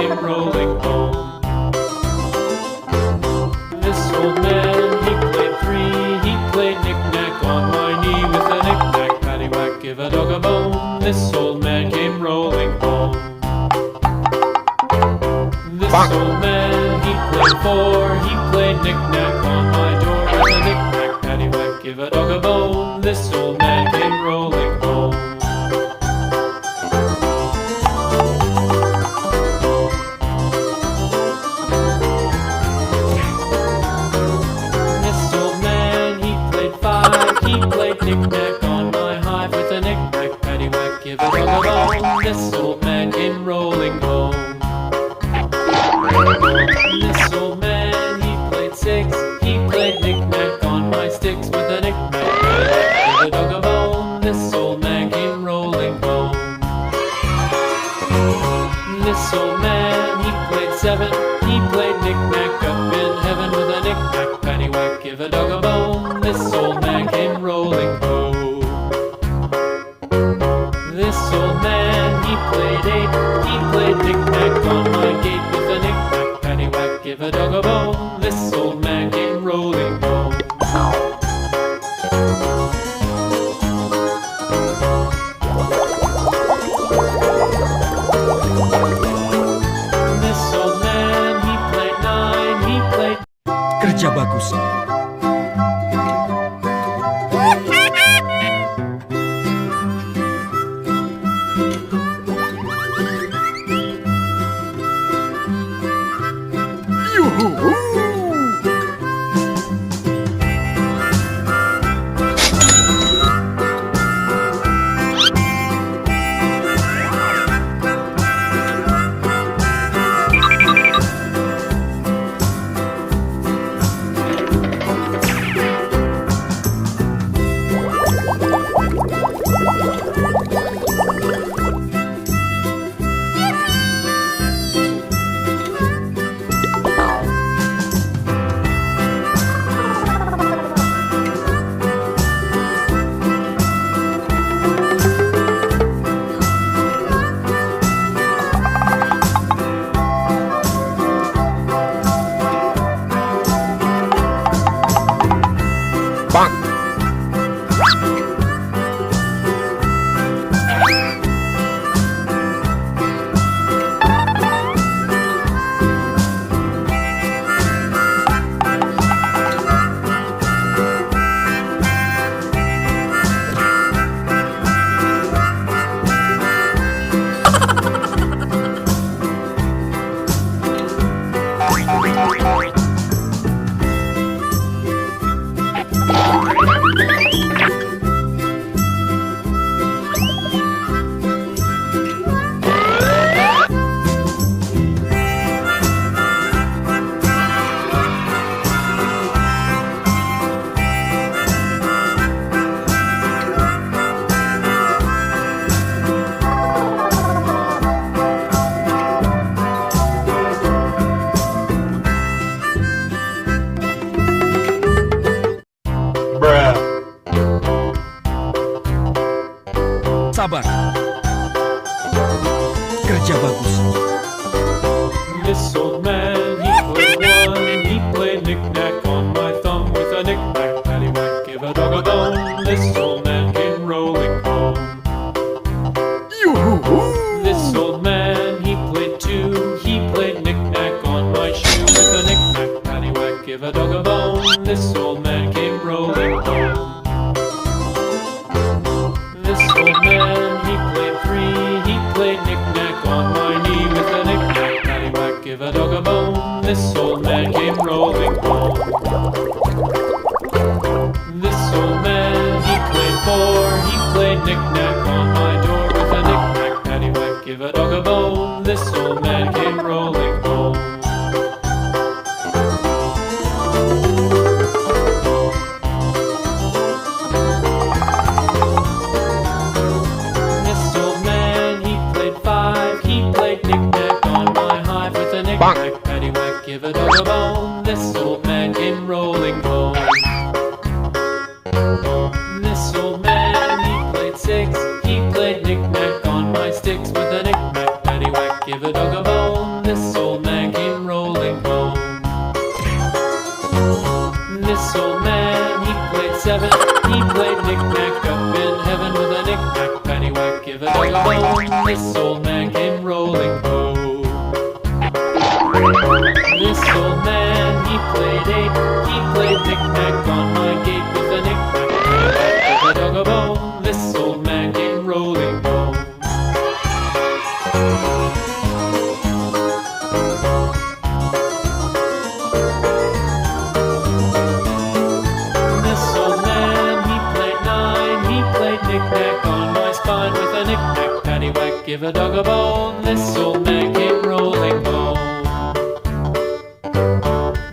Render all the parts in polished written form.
came rolling home. This old man, he played three. He played knick-knack on my knee with a knick-knack, paddywhack, give a dog a bone. This old man came rolling home. This old man, he played four. He played knick-knack on my door with a knick-knack, paddywhack, give a dog a bone. This old man came rolling home. This old man, he played five. He played knick-knack on my hive with a knick-knack, paddywhack, give a dog a bone. This old man came rolling home. This old man, he played six. He played knick-knack on my sticks with a knick-knack, give a dog a bone. This old man came rolling home. This old man, he played seven. He played knick-knack up in heaven with a knick-knack, paddywhack, give a dog a bone. This old man came rolling home. This old man, he played eight. He played knick-knack on my gate with a knick-knack, paddywhack, give a dog a bone. This old man came rolling home. This old man, he played nine. He played. Kerja bagus. Sabar. Kerja bagus. This old man, he played one. He played knick-knack on my thumb with a knick-knack, paddywhack, give a dog a bone. This old man came rolling home. This old man, he played two. He played knick-knack on my shoe with a knick-knack, paddywhack, give a dog a bone. This old man came rolling home. This old man, he played three. He played knick-knack on my knee with a knick-knack, paddywhack, give a dog a bone. This old man came rolling home. This old man, he played four. He played knick-knack on my door with a knick-knack, paddywhack, give a dog a bone. This old man came rolling home. This old man, he played five. He played knick-knack on my hive with a knick-knack, paddywhack, give a dog a bone. This old man came rolling home. This old man, he played six. He played knick-knack on my sticks with a knick-knack, paddywhack, give a dog a bone. This old man came rolling home. This old man, he played seven. He played knick-knack up in heaven with a knick-knack, paddywhack, give a dog a bone. This old man came rolling home. This old man, he played eight. He played knick-knack on my gate with a knick-knack, paddywhack, give a dog a bone. This old man came rolling home. This old man, he played nine. He played knick-knack on my spine with a knick-knack, paddywhack, give a dog a bone. This old man came rolling home.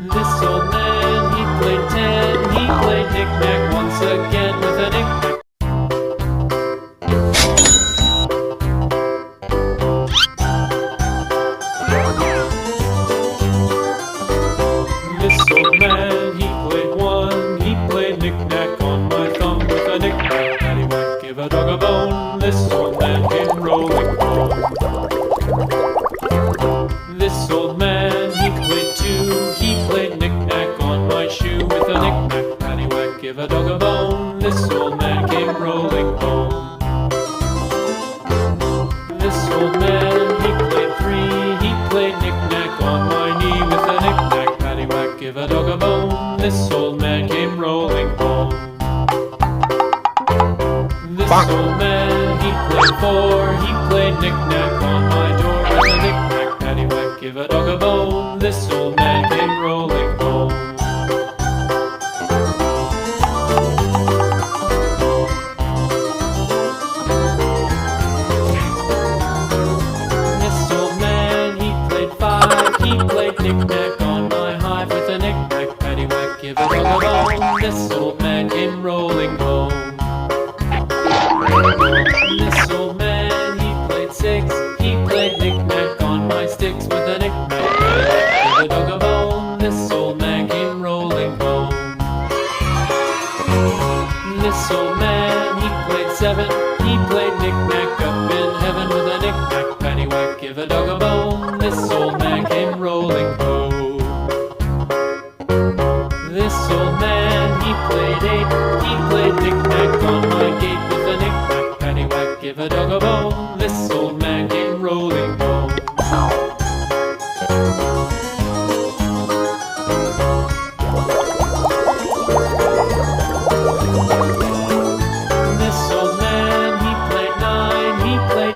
This old man, he played ten. He played knick-knack once again with a knick-knack. This old man, he played one. He played knick-knack on my thumb with a knick-knack, paddywhack, give a dog a bone. This old man came rolling home. This old man, he played two. He played knick-knack on my shoe with a knick-knack, paddywhack, give a dog a bone. This old man came rolling home. This old man, he played three. He played knick-knack on my knee with a knick-knack, paddywhack, give a dog a bone. This old man came rolling home. This old man, he played four. He played knick-knack on my door with a knick-knack, paddywhack, give a dog a bone. This old man came rolling home. This old man, he played five. He played knick-knack on my hive with a knick-knack, paddywhack, give a dog a bone. This old man came rolling home. This old man, he played six. He played knick-knack on my sticks with a knick-knack, paddywhack, give a dog a bone. This old man came rolling home. This old man, he played seven. He played knick-knack up in heaven with a knick-knack, paddywhack, give a dog a bone. This old man came rolling home. This old man, he played eight. He played knick-knack on my gate with a knick-knack, paddywhack, give a dog a bone.